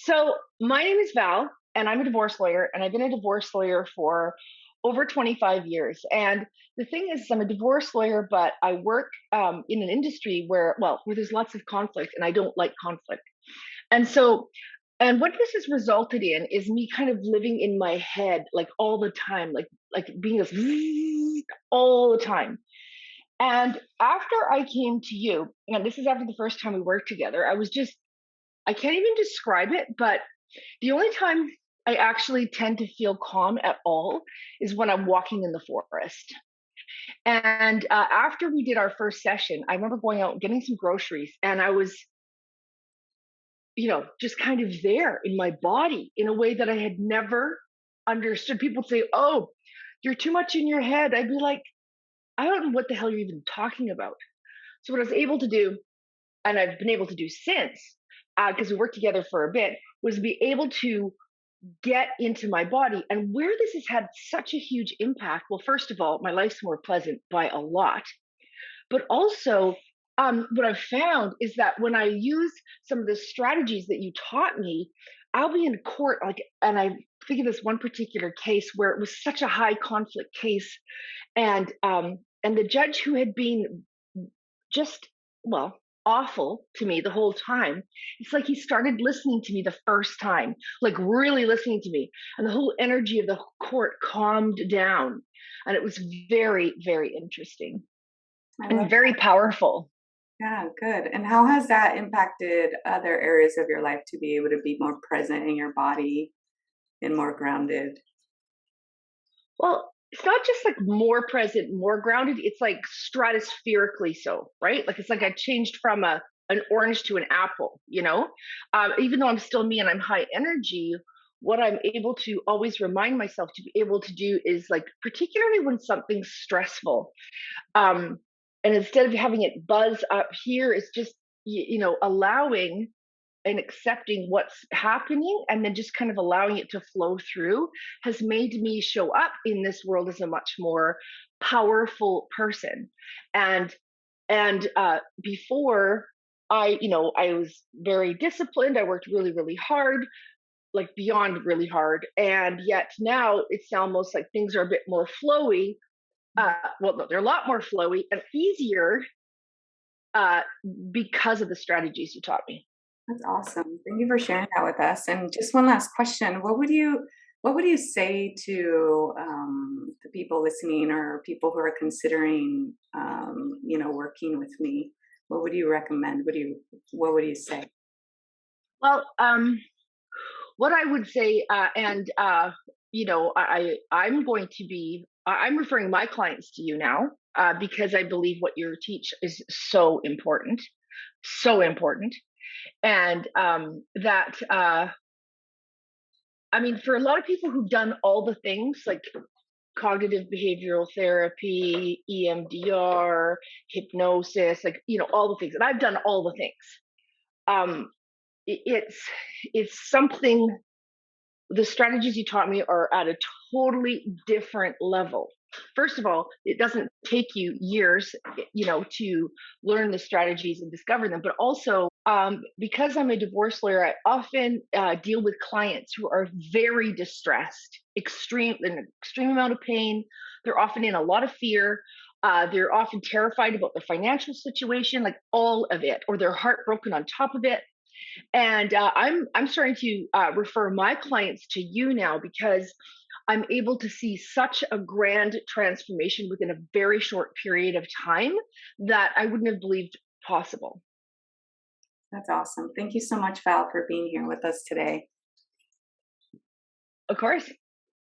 So my name is Val, and I'm a divorce lawyer, and I've been a divorce lawyer for over 25 years. And the thing is, I'm a divorce lawyer, but I work in an industry where there's lots of conflict, and I don't like conflict. And so, and what this has resulted in is me kind of living in my head like all the time, like being this all the time. And after I came to you, and this is after the first time we worked together, I can't even describe it, but the only time I actually tend to feel calm at all is when I'm walking in the forest. And after we did our first session, I remember going out and getting some groceries, and I was, just kind of there in my body in a way that I had never understood. People say, "Oh, you're too much in your head." I'd be like, "I don't know what the hell you're even talking about." So, what I was able to do, and I've been able to do since, because we worked together for a bit, was be able to get into my body. And where this has had such a huge impact, well, first of all, my life's more pleasant by a lot. But also, what I've found is that when I use some of the strategies that you taught me, I'll be in court, and I think of this one particular case where it was such a high conflict case, and the judge who had been just, well, awful to me the whole time. It's like he started listening to me the first time, like really listening to me. And the whole energy of the court calmed down. And it was very, very interesting I love and very powerful. Yeah, good. And how has that impacted other areas of your life to be able to be more present in your body and more grounded? Well, it's not just like more present, more grounded. It's like stratospherically so, right? Like it's like I changed from an orange to an apple. Even though I'm still me and I'm high energy, what I'm able to always remind myself to be able to do is like, particularly when something's stressful, um, and instead of having it buzz up here, it's just allowing and accepting what's happening and then just kind of allowing it to flow through has made me show up in this world as a much more powerful person. And before, I was very disciplined. I worked really, really hard, like beyond really hard, and yet now it's almost like things are a bit more flowy. Well, no, they're a lot more flowy and easier, uh, because of the strategies you taught me. That's awesome. Thank you for sharing that with us. And just one last question: What would you say to the people listening or people who are considering, working with me? What would you recommend? What would you say? Well, what I would say, and I'm going to be, I'm referring my clients to you now, because I believe what you teach is so important, and that I mean, for a lot of people who've done all the things like cognitive behavioral therapy, EMDR, hypnosis, like all the things, and I've done all the things. Um, it's something, the strategies you taught me are at a totally different level. First of all, it doesn't take you years, to learn the strategies and discover them. But also, because I'm a divorce lawyer, I often deal with clients who are very distressed, an extreme amount of pain. They're often in a lot of fear. They're often terrified about their financial situation, like all of it, or they're heartbroken on top of it. And I'm starting to refer my clients to you now because I'm able to see such a grand transformation within a very short period of time that I wouldn't have believed possible. That's awesome. Thank you so much, Val, for being here with us today. Of course.